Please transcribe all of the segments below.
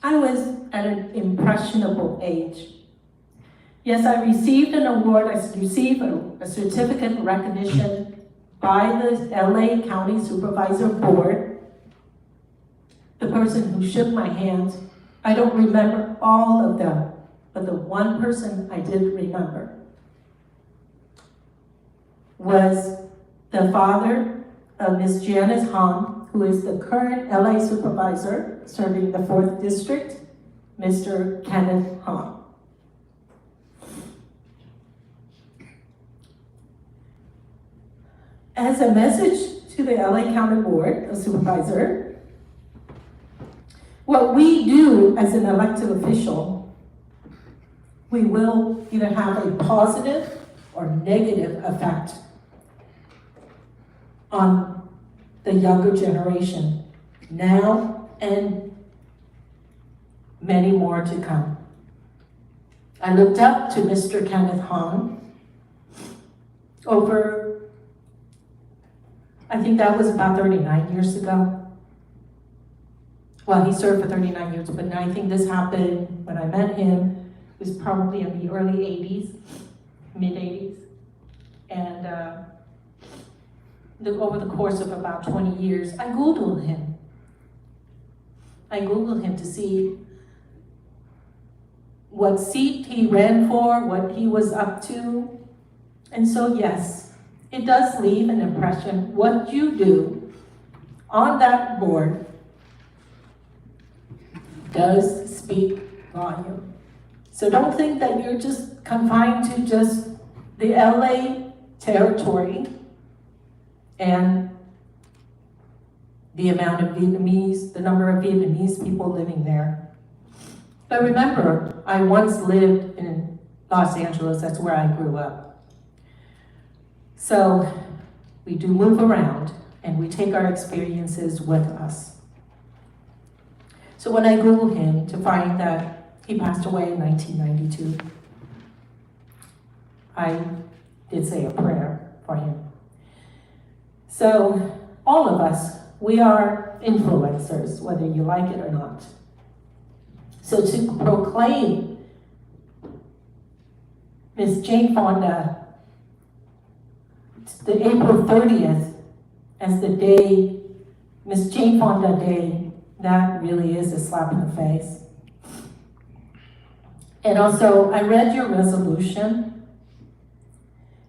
I was at an impressionable age. Yes, I received an award, I received a certificate of recognition by the LA County Supervisor Board. The person who shook my hand, I don't remember all of them, but the one person I did remember was the father of Ms. Janice Hong, who is the current LA Supervisor serving the 4th District, Mr. Kenneth Hong. As a message to the LA County Board of Supervisor, what we do as an elected official, we will either have a positive or negative effect on the younger generation, now and many more to come. I looked up to Mr. Kenneth Hong over, I think that was about 39 years ago. Well, he served for 39 years, but I think this happened when I met him. It was probably in the early 80s, mid 80s. And over the course of about 20 years, I Googled him. I Googled him to see what seat he ran for, what he was up to. And so yes, it does leave an impression. What you do on that board does speak volume. So don't think that you're just confined to just the LA territory and the amount of Vietnamese, the number of Vietnamese people living there. But remember, I once lived in Los Angeles, that's where I grew up. So we do move around and we take our experiences with us. So when I Googled him to find that he passed away in 1992, I did say a prayer for him. So all of us, we are influencers, whether you like it or not. So to proclaim Ms. Jane Fonda, the April 30th, as the day, Ms. Jane Fonda Day, that really is a slap in the face. And also, I read your resolution,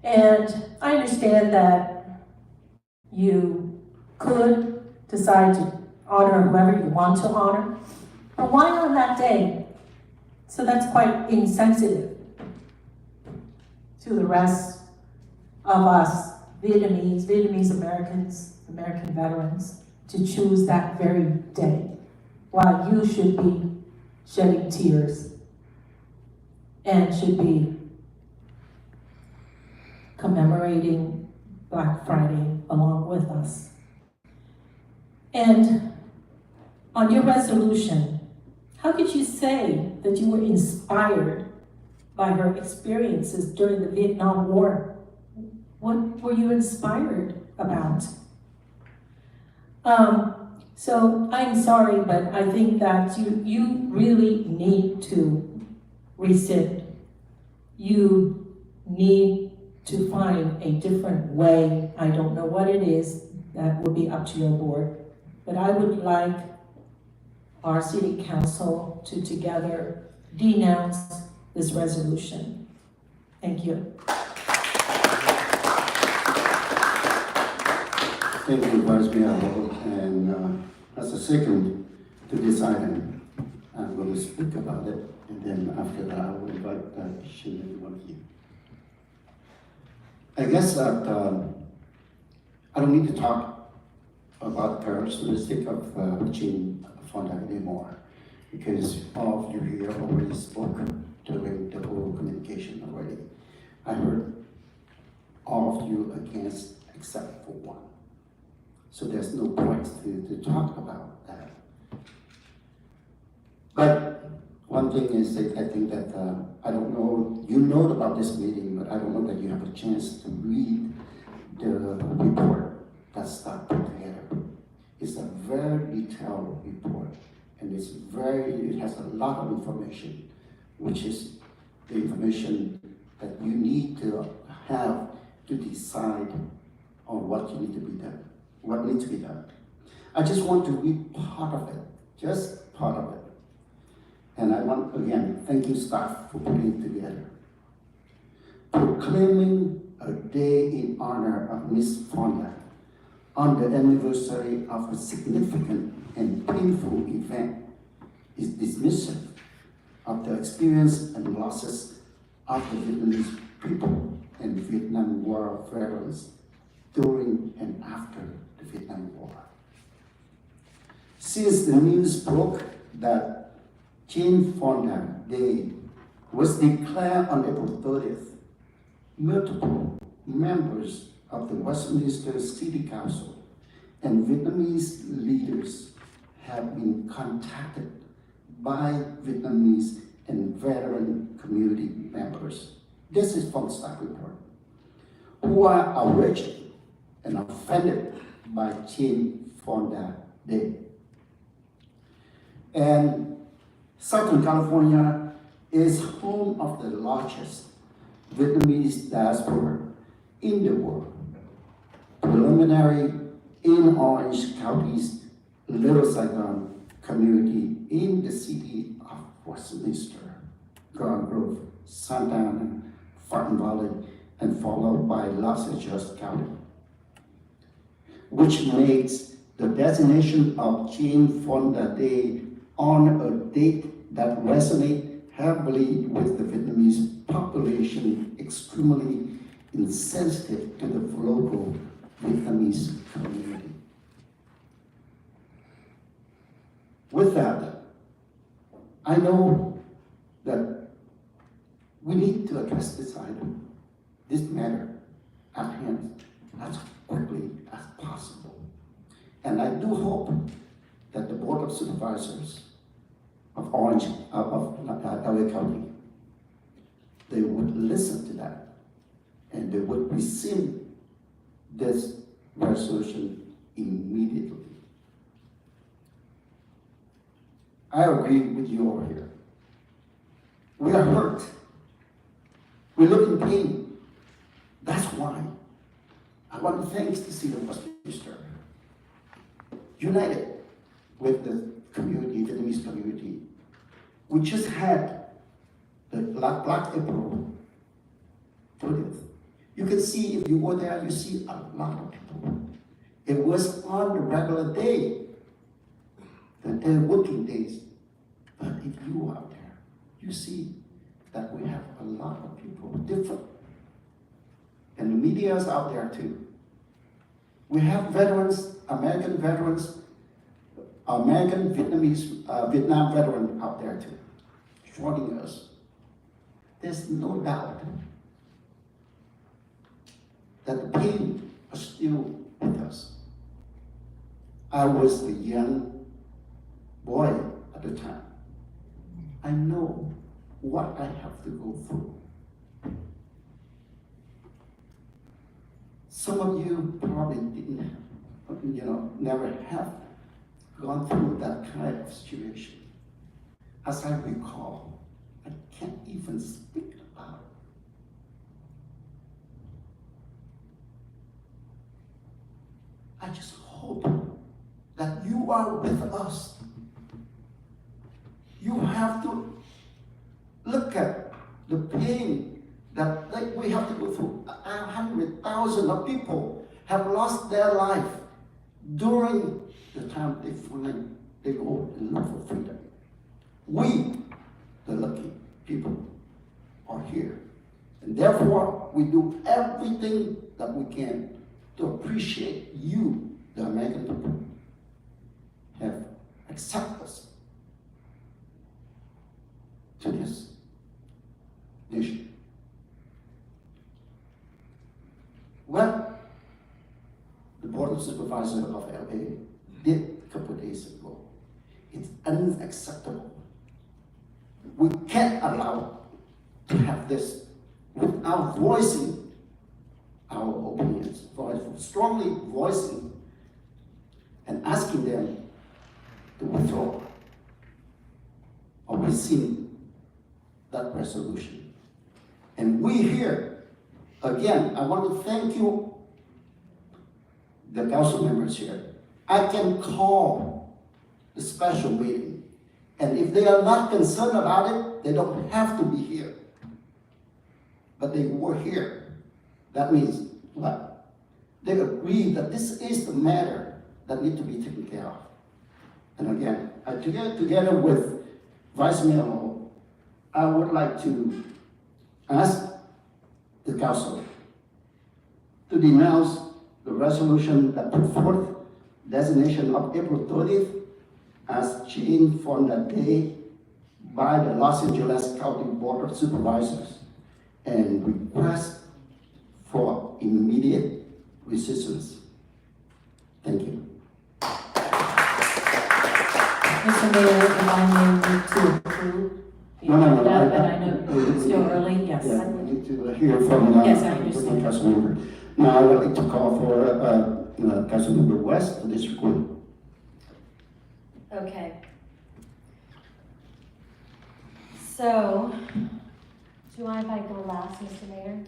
and I understand that you could decide to honor whoever you want to honor, but why on that day? So that's quite insensitive to the rest of us, Vietnamese Americans, American veterans, to choose that very day, while you should be shedding tears and should be commemorating Black Friday along with us. And on your resolution, how could you say that you were inspired by her experiences during the Vietnam War? What were you inspired about? So I'm sorry, but I think that you really need to rescind. You need to find a different way. I don't know what it is. That will be up to your board. But I would like our city council to together denounce this resolution. Thank you. Thank you, Vice Mayor. And as a second to this item, I'm going to speak about it. And then after that, I will invite Shane and one of you. I guess that I don't need to talk about the characteristic of Jane Fonda anymore, because all of you here already spoke during the whole communication already. I heard all of you against except for one. So there's no point to talk about that. But one thing is that I think that, I don't know, you know about this meeting, but I don't know that you have a chance to read the report that's put together. It's a very detailed report, and it has a lot of information, which is the information that you need to have to decide on what needs to be done. I just want to read part of it, just part of it. And I want, again, thank you staff for putting it together. Proclaiming a day in honor of Miss Fonda on the anniversary of a significant and painful event is dismissive of the experience and losses of the Vietnamese people and Vietnam War veterans during and after the Vietnam War. Since the news broke that Jane Fonda Day was declared on April 30th, multiple members of the Westminster City Council and Vietnamese leaders have been contacted by Vietnamese and veteran community members. This is from staff report, who are outraged and offended by Jane Fonda Day. And Southern California is home of the largest Vietnamese diaspora in the world. Preliminary in Orange County's Little Saigon community in the city of Westminster, Garden Grove, Santa Ana, Fountain Valley, and followed by Los Angeles County, which makes the designation of Jane Fonda Day on a date that resonates heavily with the Vietnamese population extremely insensitive to the local Vietnamese community. With that, I know that we need to address this item, this matter at hand as quickly as possible. And I do hope that the Board of Supervisors of LA County, they would listen to that and they would rescind this resolution immediately. I agree with you over here. We are hurt. We live in pain. That's why I want to thank the city of Westminster, united with the community, Vietnamese community. We just had the Black April 30th. You can see, if you go there, you see a lot of people. It was on the regular day, the working days. But if you are out there, you see that we have a lot of people different. And the media is out there too. We have veterans, American veterans, American Vietnamese, Vietnam veteran out there too, joining us. There's no doubt that the pain is still with us. I was a young boy at the time. I know what I have to go through. Some of you probably didn't, never have gone through that kind of situation. As I recall, I can't even speak about it. I just hope that you are with us. You have to look at the pain that we have to go through. 100,000 of people have lost their life during the time they go and look for freedom. We, the lucky people, are here. And therefore, we do everything that we can to appreciate you, the American people, have accepted us to this nation. Well, the Board of Supervisors of LA did a couple of days ago. It's unacceptable. We can't allow to have this without voicing our opinions, strongly voicing and asking them to withdraw already seen that resolution. And we here, again, I want to thank you, the council members here. I can call the special meeting, and if they are not concerned about it, they don't have to be here. But they were here. That means what? They agree that this is the matter that needs to be taken care of. And again, together with Vice Mayor, I would like to ask the council to denounce the resolution that put forth designation of April 30th as Jane Fonda Day by the Los Angeles County Board of Supervisors and request for immediate resistance. Thank you. Mr. Mayor, if I may move to approve. No. That, but I know it's still early, yes. Yeah, we need to hear from Yes, I understand. Councilmember. Now I would like to call for Councilmember West for District 1. Okay. So, do you mind if I go last, Mr. Mayor?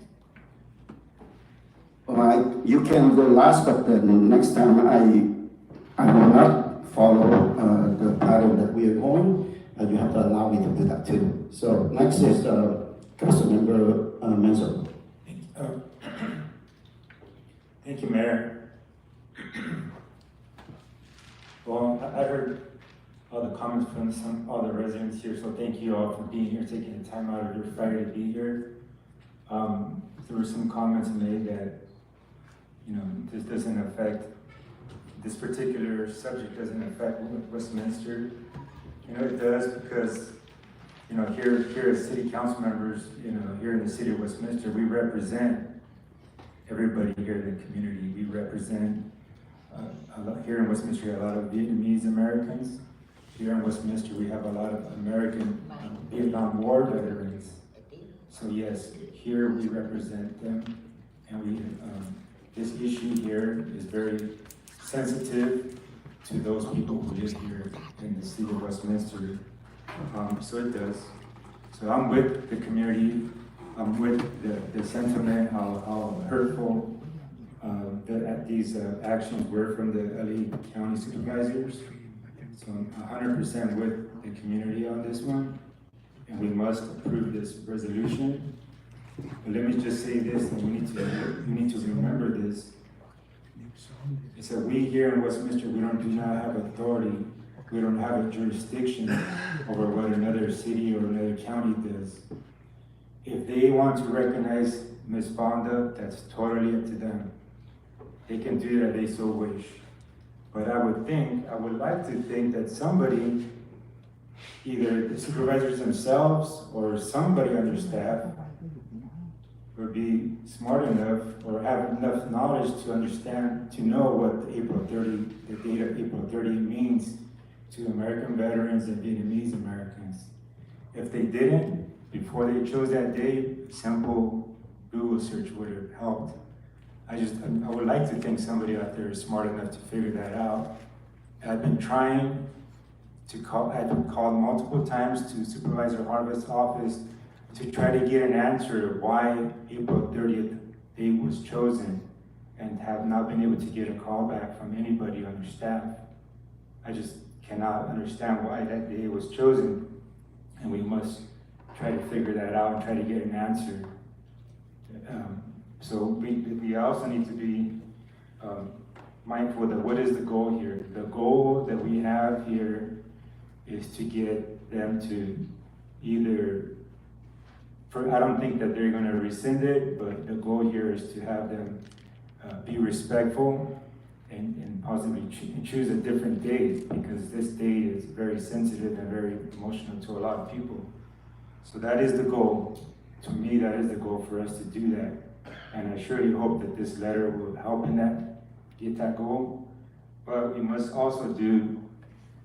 All right, you can go last, but then next time I will not follow the pattern that we are going. You have to allow me to do that too. So next is Councilmember Menzo. Thank you, Mayor. Well, I heard all the comments from all the residents here, so thank you all for being here, taking the time out of your Friday to be here. There were some comments made that, this doesn't affect, this particular subject doesn't affect Westminster. It does because, here as city council members, here in the city of Westminster, we represent everybody here in the community. We represent, here in Westminster, a lot of Vietnamese Americans. Here in Westminster, we have a lot of American Vietnam War veterans. So yes, here we represent them, and this issue here is very sensitive to those people who live here in the city of Westminster. So it does. So I'm with the community. I'm with the sentiment, how hurtful these actions were from the LA County supervisors. So I'm 100% with the community on this one, and we must approve this resolution. But let me just say this, and we need to remember this. It's that we here in Westminster, do not have authority, we don't have a jurisdiction over what another city or another county does. If they want to recognize Ms. Fonda, that's totally up to them. They can do that if they so wish. But I would like to think that somebody, either the supervisors themselves or somebody on their staff, would be smart enough or have enough knowledge to understand, to know what the date of April 30 means to American veterans and Vietnamese Americans. If they didn't, before they chose that date, simple Google search would have helped. I would like to think somebody out there is smart enough to figure that out. I've been trying to call, I've called multiple times to Supervisor Harvest's office to try to get an answer of why April 30th date was chosen, and have not been able to get a call back from anybody on your staff. I just cannot understand why that day was chosen, and we must try to figure that out and try to get an answer. So we also need to be mindful that what is the goal here? The goal that we have here is to get them to either, I don't think that they're going to rescind it, but the goal here is to have them be respectful and possibly choose a different date, because this date is very sensitive and very emotional to a lot of people. So that is the goal. To me, that is the goal for us to do that. And I surely hope that this letter will help in that, get that goal. But we must also do,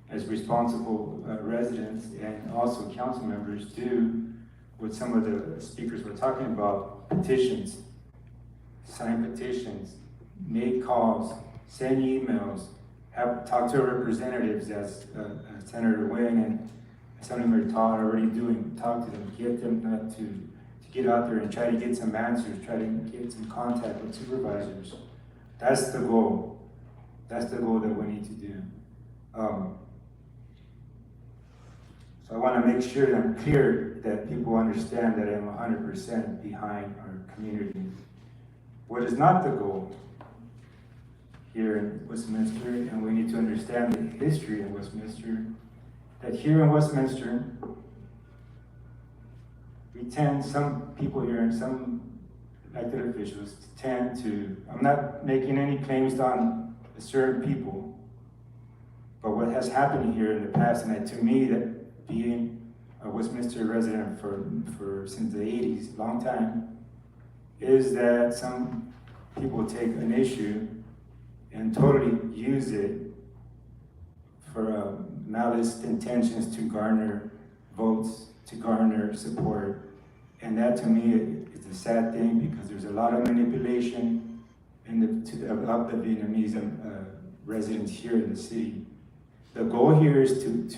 as responsible residents and also council members, do what some of the speakers were talking about: petitions, sign petitions, make calls, send emails, talk to our representatives, as Senator Nguyen some of them are taught already talk to them, get them not to get out there and try to get some answers, try to get some contact with supervisors. That's the goal. That's the goal that we need to do. So I want to make sure that I'm clear that people understand that I'm 100% behind our community. What is not the goal here in Westminster, and we need to understand the history of Westminster, that here in Westminster, some people here and some elected officials tend to, I'm not making any claims on certain people, but what has happened here in the past, and to me, that being a Westminster resident since the 80s, long time, is that some people take an issue and totally use it for malice intentions to garner votes, to garner support. And that to me is a sad thing, because there's a lot of manipulation of the Vietnamese residents here in the city. The goal here is to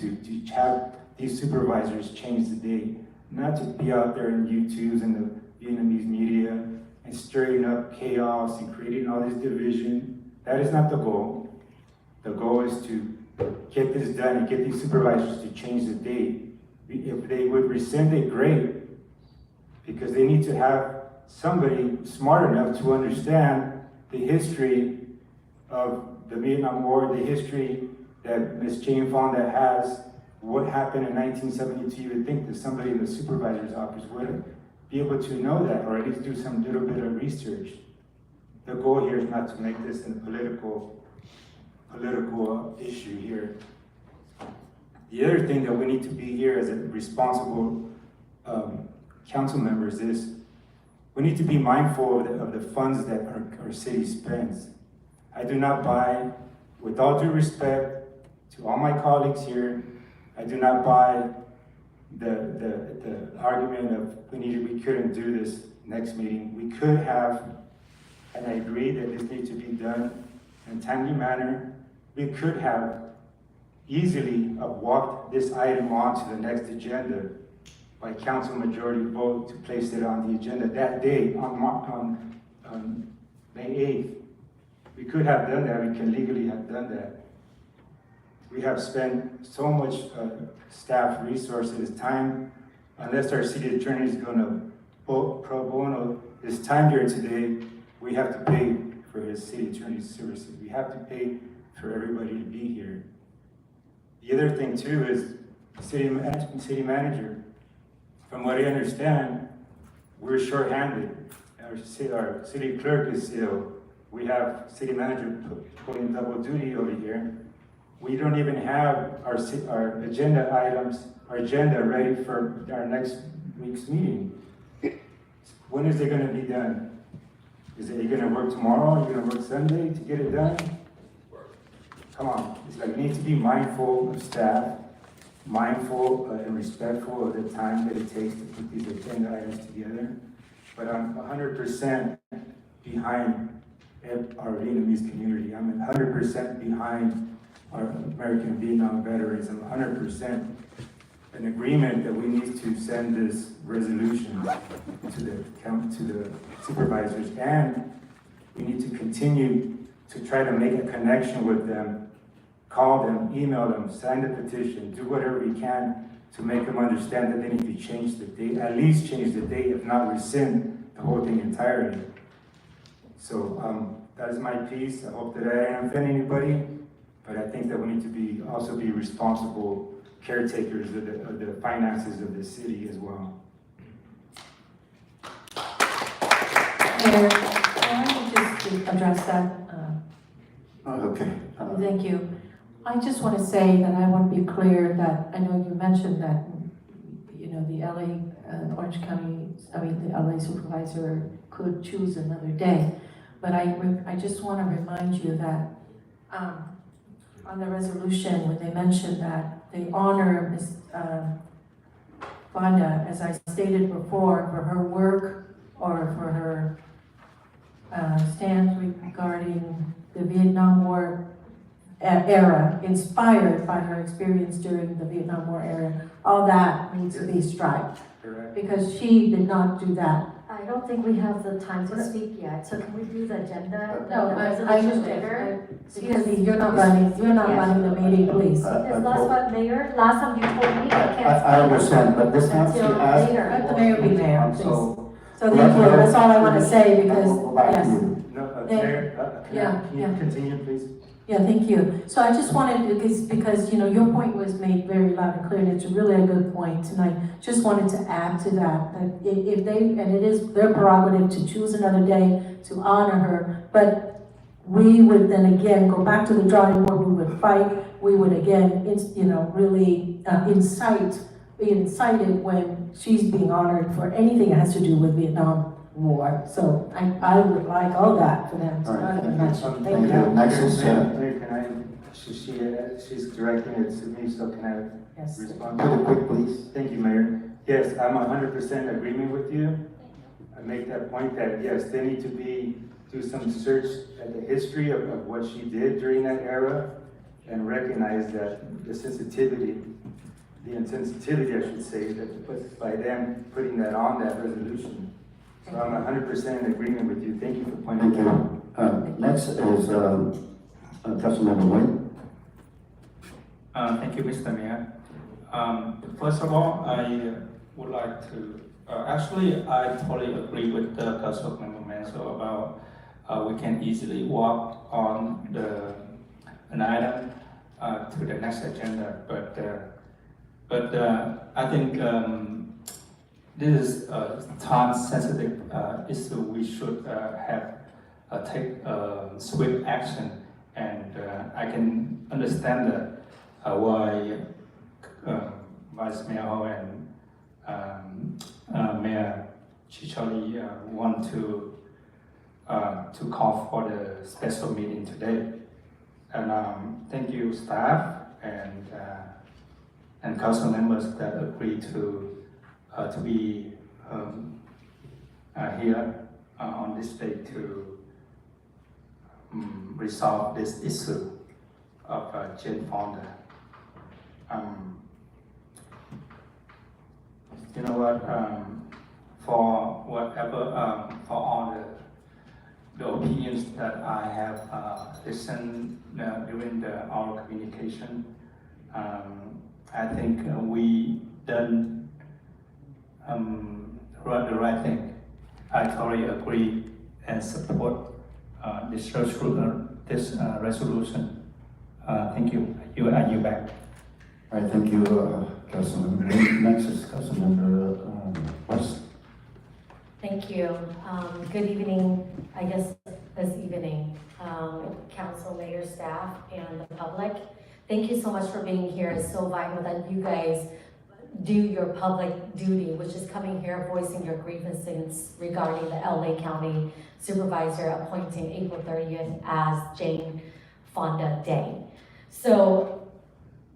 have these supervisors change the date, not to be out there in YouTubes and the Vietnamese media and stirring up chaos and creating all this division. That is not the goal. The goal is to get this done and get these supervisors to change the date. If they would rescind it, great, because they need to have somebody smart enough to understand the history of the Vietnam War, the history that Ms. Jane Fonda has, what happened in 1972. You would think that somebody in the supervisor's office would be able to know that, or at least do some little bit of research. The goal here is not to make this a political issue here. The other thing that we need to be here as a responsible council members is we need to be mindful of the funds that our city spends. I do not buy, with all due respect to all my colleagues here, I do not buy the argument of we couldn't do this next meeting. We could have, and I agree that this needs to be done in a timely manner. We could have easily walked this item on to the next agenda by council majority vote to place it on the agenda that day on May 8th. We could have done that. We can legally have done that. We have spent so much staff resources, time, unless our city attorney is going to pro bono his time here today, we have to pay for his city attorney's services. We have to pay for everybody to be here. The other thing too is city manager. From what I understand, we're short-handed. Our city clerk is ill. We have city manager pulling double duty over here. We don't even have our agenda items, our agenda ready for our next week's meeting. When is it going to be done? Are you going to work tomorrow? Are you going to work Sunday to get it done? Come on. It's like we need to be mindful of staff, mindful and respectful of the time that it takes to put these agenda items together. But I'm 100% behind our Vietnamese community. I'm 100% behind our American Vietnam veterans. I'm 100% in agreement that we need to send this resolution to the supervisors, and we need to continue to try to make a connection with them, call them, email them, sign the petition, do whatever we can to make them understand that they need to change the date, at least change the date, if not rescind the whole thing entirely. So that is my piece. I hope that I didn't offend anybody, but I think that we need to also be responsible caretakers of the finances of the city as well. Mayor, can I just address that? Okay. Thank you. I just want to say that I want to be clear that I know you mentioned that, the LA, Orange County, the LA supervisor could choose another day. But I just want to remind you that on the resolution, when they mentioned that they honor Ms. Fonda, as I stated before, for her work or for her stance regarding the Vietnam War era, inspired by her experience during the Vietnam War era, all that needs to be striped, Correct. because she did not do that. I don't think we have the time to speak yet, so can we do the agenda? No, the I resolution understand. later? Excuse me, you're not running the meeting, please. Because that's what, Mayor, last time you told me I can't. I understand, but this time she Until asked. later. Let the mayor be mayor, please. So, So thank you, that's all I want to say, I because, will go back to yes. you. No, Yeah. Mayor, Yeah, can yeah. you continue, please? Yeah, thank you. So I just wanted to, because, you know, your point was made very loud and clear, and it's really a good point, and I just wanted to add to that, that if they, and it is their prerogative to choose another day to honor her, but we would then again go back to the drawing board, we would fight, we would again, you know, really be incited when she's being honored for anything that has to do with Vietnam War. So I would like all that for them to All right, honor thank you. that. Thank you. Next is, Mayor, can I, she's directing it to me, so can I Yes. respond? really quick, please. Thank you, Mayor. Yes, I'm 100% agreement with you. I make that point that, yes, they need to do some search at the history of what she did during that era and recognize that the insensitivity, I should say, that by them putting that on that resolution. So I'm 100% in agreement with you. Thank you for pointing Thank that out. you. Next is Councilmember Wayne. Thank you, Mr. Mayor. First of all, I would like to, actually, I totally agree with the Councilmember Mansell about we can easily walk on an item to the next agenda, but I think this is a time-sensitive issue. We should take swift action, and I can understand why Vice Mayor and Mayor Chicholi want to call for the special meeting today. And thank you, staff and council members that agreed to be here on this day to resolve this issue of Jane Fonda. You know what? For whatever, for all the opinions that I have listened during the oral communication, I think we done the right thing. I totally agree and support this resolution. Thank you. You back. All right, thank you, Councilmember Wayne. Next is Councilmember West. Thank you. Good evening, I guess this evening, council, mayor, staff, and the public. Thank you so much for being here. It's so vital that you guys do your public duty, which is coming here voicing your grievances regarding the LA County Supervisor appointing April 30th as Jane Fonda Day. So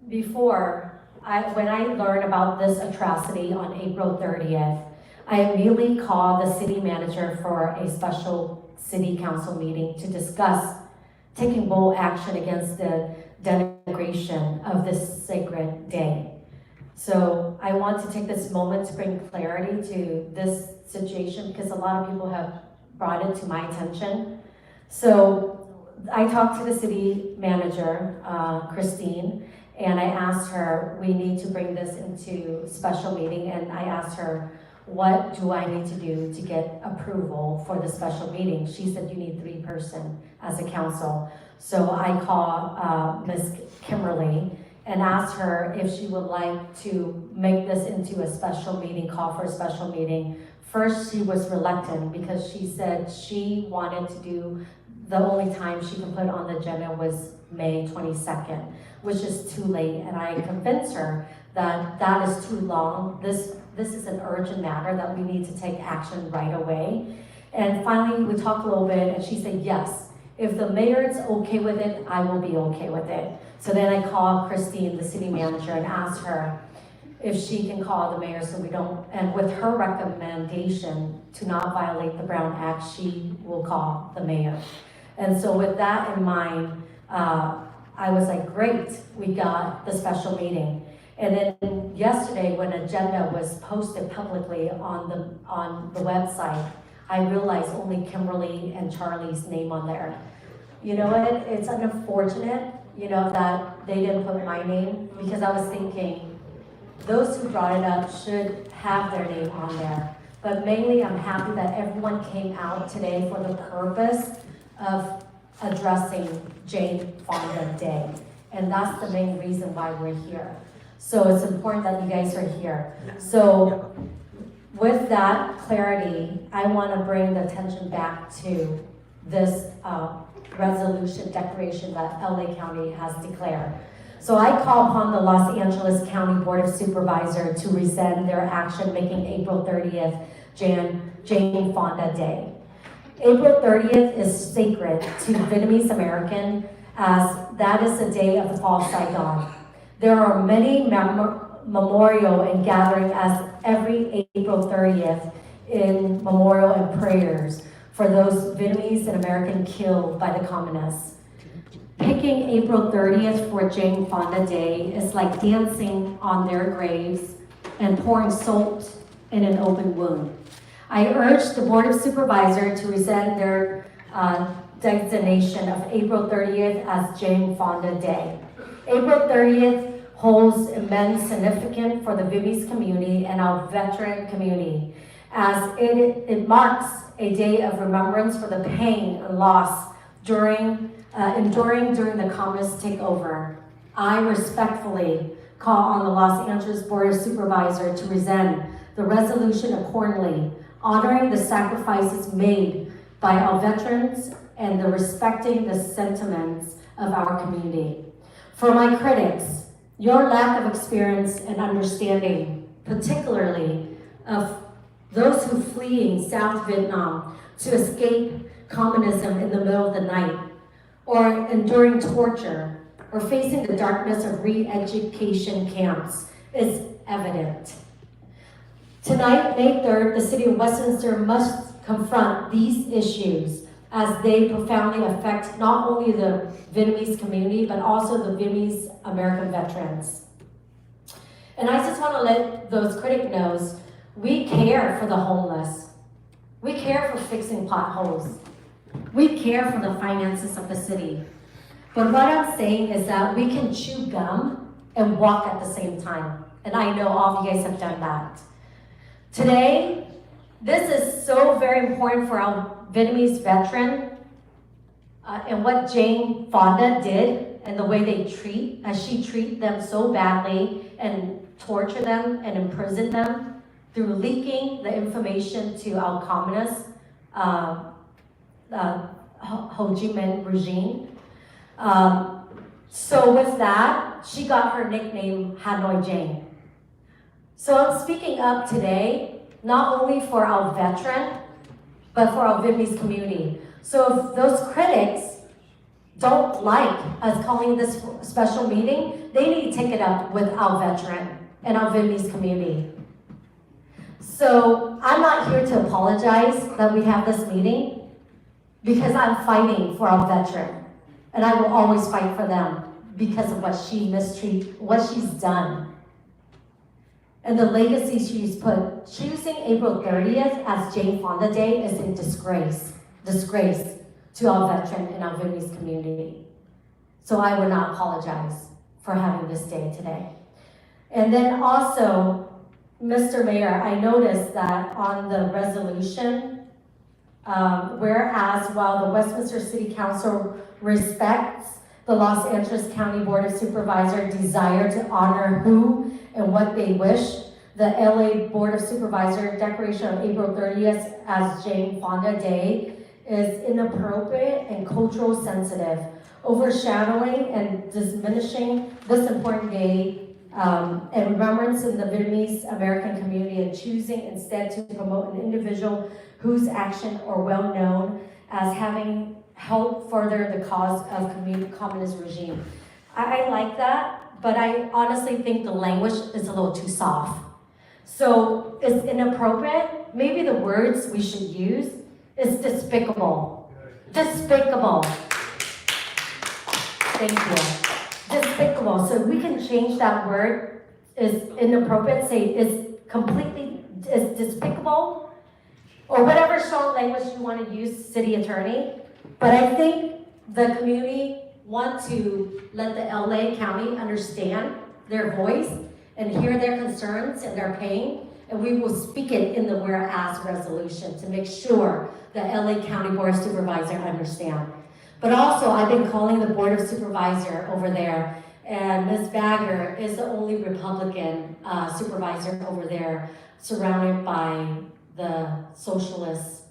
when I learned about this atrocity on April 30th, I immediately called the city manager for a special city council meeting to discuss taking bold action against the denigration of this sacred day. So I want to take this moment to bring clarity to this situation because a lot of people have brought it to my attention. So I talked to the city manager, Christine, and I asked her, we need to bring this into special meeting, and I asked her, what do I need to do to get approval for the special meeting? She said you need 3 persons as a council. So I called Ms. Kimberly and asked her if she would like to make this into a special meeting, call for a special meeting. First, she was reluctant because she said she wanted to do, the only time she can put on the agenda was May 22nd, which is too late. And I convinced her that that is too long. This is an urgent matter that we need to take action right away. And finally, we talked a little bit and she said, yes, if the mayor is okay with it, I will be okay with it. So then I called Christine, the city manager, and asked her if she can call the mayor so we don't, and with her recommendation to not violate the Brown Act, she will call the mayor. And so with that in mind, I was like, great, we got the special meeting. And then yesterday, when agenda was posted publicly on the website, I realized only Kimberly and Charlie's name on there. You know what, it's unfortunate, you know, that they didn't put my name, because I was thinking, those who brought it up should have their name on there. But mainly, I'm happy that everyone came out today for the purpose of addressing Jane Fonda Day. And that's the main reason why we're here. So it's important that you guys are here. So with that clarity, I want to bring the attention back to this resolution declaration that LA County has declared. So I call upon the Los Angeles County Board of Supervisors to rescind their action making April 30th Jane Fonda Day. April 30th is sacred to Vietnamese American, as that is the day of the fall of Saigon. There are many memorial and gathering as every April 30th in memorial and prayers for those Vietnamese and American killed by the communists. Picking April 30th for Jane Fonda Day is like dancing on their graves and pouring salt in an open wound. I urge the Board of Supervisors to rescind their designation of April 30th as Jane Fonda Day. April 30th holds immense significance for the Vietnamese community and our veteran community, as it marks a day of remembrance for the pain and loss enduring during the communist takeover. I respectfully call on the Los Angeles Board of Supervisors to rescind the resolution accordingly, honoring the sacrifices made by our veterans and respecting the sentiments of our community. For my critics, your lack of experience and understanding, particularly of those who fleeing South Vietnam to escape communism in the middle of the night, or enduring torture, or facing the darkness of re-education camps, is evident. Tonight, May 3rd, the city of Westminster must confront these issues as they profoundly affect not only the Vietnamese community, but also the Vietnamese American veterans. And I just want to let those critics know, we care for the homeless. We care for fixing potholes. We care for the finances of the city. But what I'm saying is that we can chew gum and walk at the same time. And I know all of you guys have done that. Today, this is so very important for our Vietnamese veteran and what Jane Fonda did and the way they she treat them so badly and torture them and imprison them through leaking the information to our communist Ho Chi Minh regime. So with that, she got her nickname Hanoi Jane. So I'm speaking up today, not only for our veteran, but for our Vietnamese community. So if those critics don't like us calling this special meeting, they need to take it up with our veteran and our Vietnamese community. So I'm not here to apologize that we have this meeting, because I'm fighting for our veteran. And I will always fight for them because of what she's done. And the legacy she's put. Choosing April 30th as Jane Fonda Day is a disgrace to our veteran and our Vietnamese community. So I would not apologize for having this day today. And then also, Mr. Mayor, I noticed that on the resolution, whereas while the Westminster City Council respects the Los Angeles County Board of Supervisors' desire to honor who and what they wish, the LA Board of Supervisors declaration of April 30th as Jane Fonda Day is inappropriate and cultural sensitive, overshadowing and diminishing this important day and remembrance in the Vietnamese American community, and choosing instead to promote an individual whose action are well known as having helped further the cause of communist regime. I like that, but I honestly think the language is a little too soft. So it's inappropriate. Maybe the words we should use is despicable. Despicable. Thank you. Despicable, so we can change that word, is inappropriate, say is completely, is despicable, or whatever strong language you want to use, city attorney. But I think the community want to let the LA County understand their voice and hear their concerns and their pain, and we will speak it in the whereas resolution to make sure the LA County Board of Supervisor understand. But also, I've been calling the Board of Supervisor over there, and Ms. Bagger is the only Republican supervisor over there, surrounded by the socialist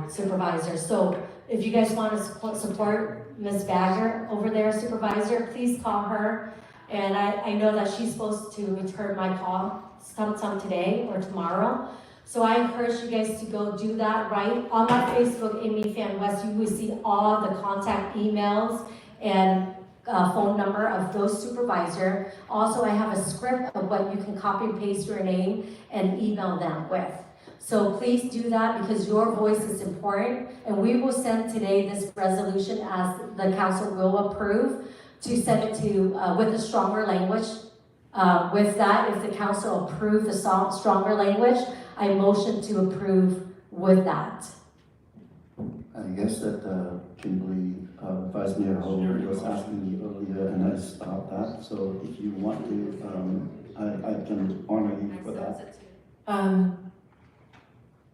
supervisor. So if you guys want to support Ms. Bagger over there, supervisor, please call her. And I know that she's supposed to return my call sometime today or tomorrow. So I encourage you guys to go do that, right? On my Facebook, Amy Fan West, you will see all the contact emails and phone number of those supervisors. Also, I have a script of what you can copy and paste your name and email them with. So please do that because your voice is important. And we will send today this resolution as the council will approve to send it to, with a stronger language. With that, if the council approves the stronger language, I motion to approve with that. I guess that Kimberly, Vice Mayor Holder was asking me earlier, and I stopped that. So if you want to, I can honor you for that.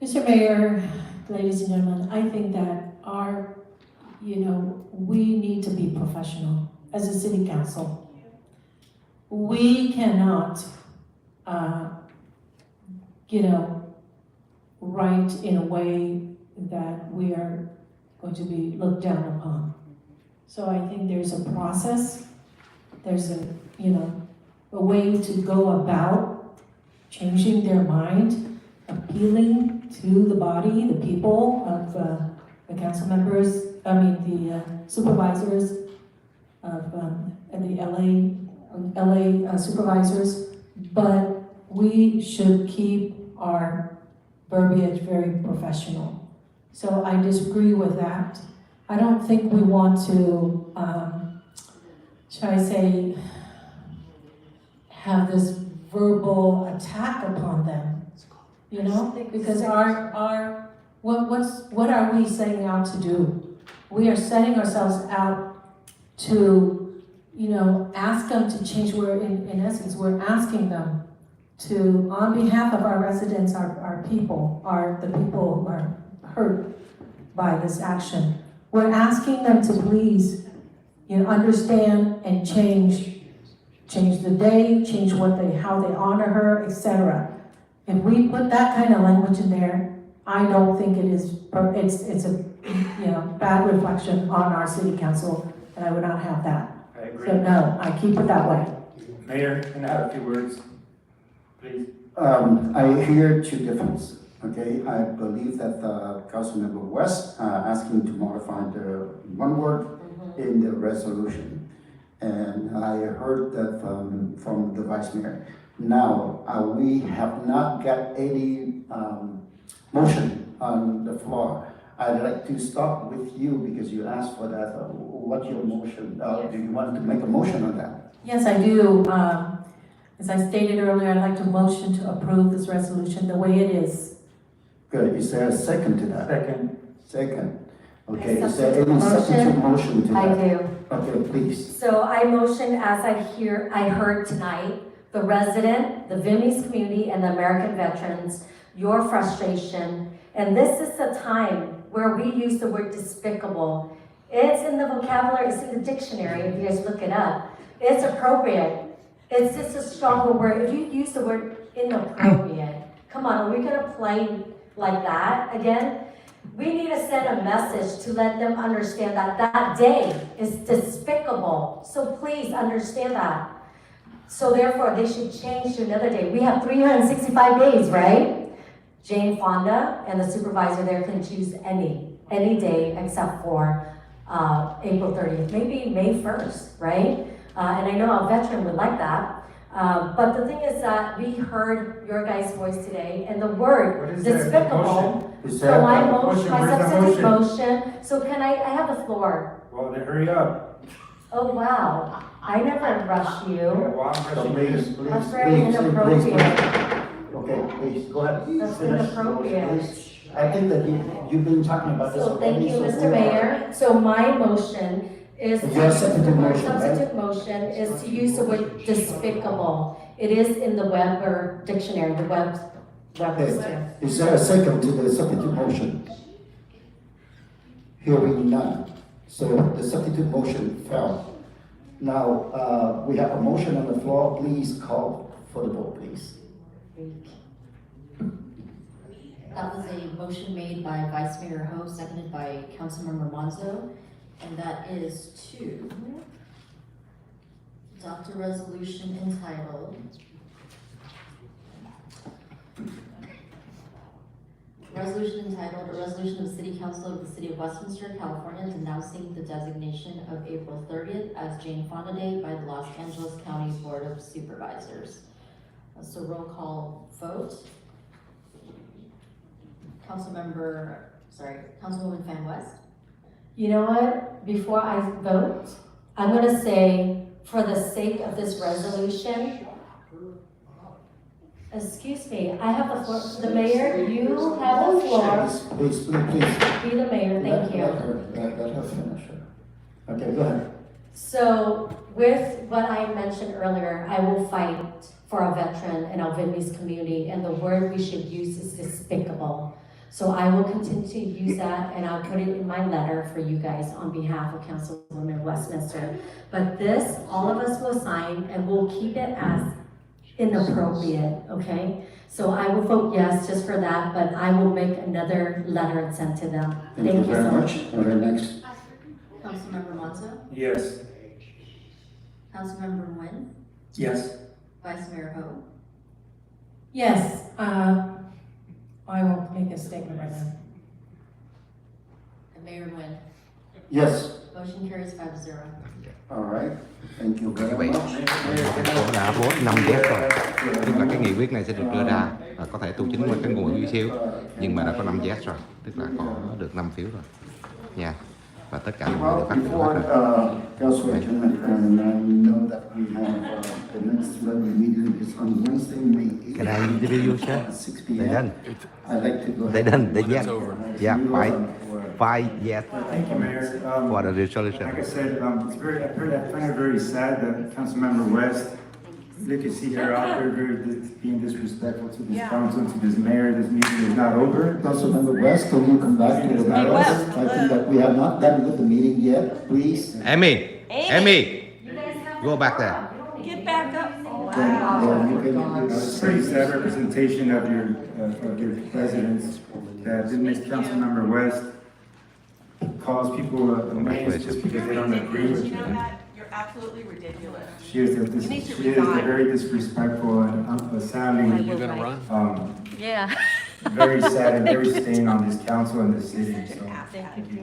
Mr. Mayor, ladies and gentlemen, I think that we need to be professional as a city council. We cannot, write in a way that we are going to be looked down upon. So I think there's a process, there's a way to go about changing their mind, appealing to the body, the people of the council members, the supervisors of the LA supervisors, but we should keep our verbiage very professional. So I disagree with that. I don't think we want to, shall I say, have this verbal attack upon them, because what are we setting out to do? We are setting ourselves out to, ask them to change. In essence, we're asking them to, on behalf of our residents, our people, the people who are hurt by this action, we're asking them to please, understand and change the day, change how they honor her, etc. If we put that kind of language in there, I don't think it's a bad reflection on our city council, and I would not have that. I agree. So no, I keep it that way. Mayor, can I have a few words, please? I hear two differences. Okay, I believe that Councilmember West asking to modify the one word in the resolution, and I heard that from the Vice Mayor. Now we have not got any motion on the floor. I'd like to start with you because you asked for that. What's your motion? Do you want to make a motion on that? Yes, I do. As I stated earlier, I'd like to motion to approve this resolution the way it is. Good. Is there a second to that? Second. Okay. I Is there any substitute motion to that? I do. Okay, please. So I motion as I heard tonight, the resident, the Viennese community, and the American veterans, your frustration, and this is the time where we use the word despicable. It's in the vocabulary, it's in the dictionary, if you guys look it up. It's appropriate. It's just a stronger word. If you use the word inappropriate, come on, are we gonna play like that again? We need to send a message to let them understand that that day is despicable. So please understand that. So therefore, they should change to another day. We have 365 days, right? Jane Fonda and the supervisor there can choose any day except for April 30th, maybe May 1st, right? And I know a veteran would like that. But the thing is that we heard your guys' voice today, and the word despicable. So my substitute motion. So can I have the floor? Well, then hurry up. Oh, wow. I never rush you. Well, I'm So rushing please, you. please, That's very please, inappropriate. Okay, please, go ahead. That's Finish, inappropriate. please. I think that you've been talking about this So thank already. you, so Mr. we are- Mayor. So my motion is. Your substitute motion, right? Substitute motion is to use the word despicable. It is in the Weber dictionary, the Webster. Is there a second to the substitute motion? Hearing none. So the substitute motion fell. Now, we have a motion on the floor. Please call for the vote, please. That was a motion made by Vice Mayor Ho, seconded by Councilmember Monzo, and that is to adopt a resolution entitled A resolution of the City Council of the City of Westminster, California, denouncing the designation of April 30th as Jane Fonda Day by the Los Angeles County Board of Supervisors. So roll call vote. Councilwoman Fan West. You know what? Before I vote, I'm gonna say, for the sake of this resolution, excuse me, I have the floor. The mayor, you have the floor. Please, please. Be the mayor, thank you. Let her finish. Okay, go ahead. So with what I mentioned earlier, I will fight for our veteran and our Vietnamese community, and the word we should use is despicable. So I will continue to use that, and I'll put it in my letter for you guys on behalf of Councilwoman Westminster. But this, all of us will sign, and we'll keep it as inappropriate, okay? So I will vote yes just for that, but I will make another letter and send to them. Thank you very much. Okay, next. Councilmember Monzo. Yes. Councilmember Nguyen. Yes. Vice Mayor Ho. Yes, I will make a statement right now. And Mayor Nguyen. Yes. Motion carries 5-0. All right. Thank you very Vậy. much. Cũng đã vote 5 vé rồi, tức là cái nghị quyết này sẽ được đưa ra và có thể tu chính qua cái nguồn phiếu, nhưng mà đã có 5 vé rồi, tức là có được 5 phiếu rồi nha, và tất cả mọi người được phát biểu hết rồi. Councilor Chairman, and I know that we have the next regular meeting is on Wednesday, May 8th. Can I interview you, sir? At 6 They p.m. done. I'd like to go They ahead. done. They yes. Yeah, five yes Thank you, Mayor. for the Like I resolution. said, it's very, I find it very sad that Councilmember West, you can see her out there being disrespectful to this council, to this mayor. This meeting is not over. Councilmember West, can you come back to the matter? I think that we have not done with the meeting yet, please. Amy, go back there. Get back up. Yeah, you can- It's pretty sad representation of your residents that didn't make Councilmember West cause people names just because they don't agree with You know you. that? You're absolutely ridiculous. She is very disrespectful and sounding, Yeah. very sad and very staying on this council and this city, so. Thank you.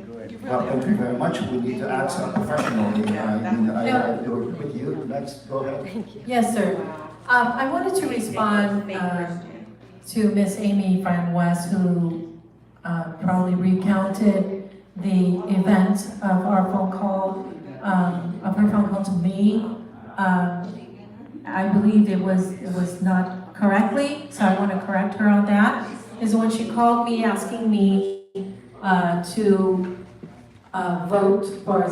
Well, thank you very much. We need to act professionally. I do it with you. Next, go ahead. Yes, sir. I wanted to respond to Miss Amy Van West, who probably recounted the event of our phone call, of her phone call to me. I believe it was not correctly, so I want to correct her on that. Is when she called me asking me to vote for a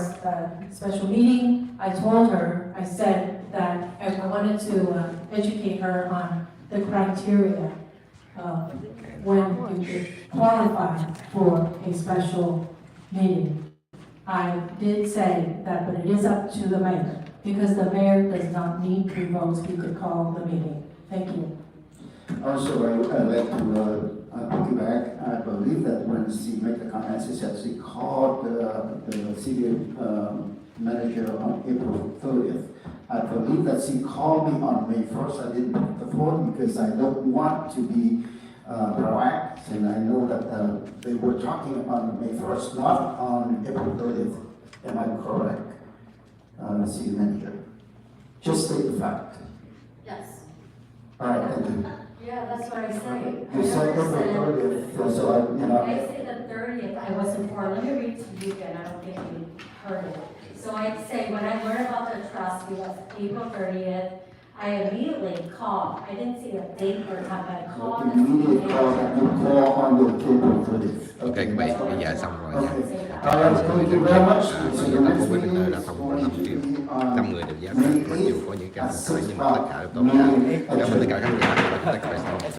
special meeting. I told her, I said that I wanted to educate her on the criteria of when you could qualify for a special meeting. I did say that, but it is up to the mayor, because the mayor does not need 3 votes, he could call the meeting. Thank you. Also, I'd like to piggyback. I believe that when she made the comments, she said she called the city manager on April 30th. I believe that she called me on May 1st. I didn't pick the phone because I don't want to be proactive, and I know that they were talking on May 1st, not on April 30th. Am I correct, city manager? Just state the fact. Yes. All right, thank you. Yeah, that's what I say. You said April 30th, so I, I say the 30th, I was informed. Let me read to you again, I don't think you heard it. So I'd say when I learned about the atrocity of April 30th, I immediately called. I didn't see a date or time, but I called the city Immediate call, manager. you call on your cable for this. Ok quý vị, bây giờ xong rồi nha. Thank you very much. Bây So giờ the thành next phố meeting Westminster đã is thông qua going 5 to triệu. be on 5 người được giá trị, mặc dù có những cái không phải nhưng mà tất cả đều tốt cả. Cảm ơn tất cả các nhà, tất cả các bạn.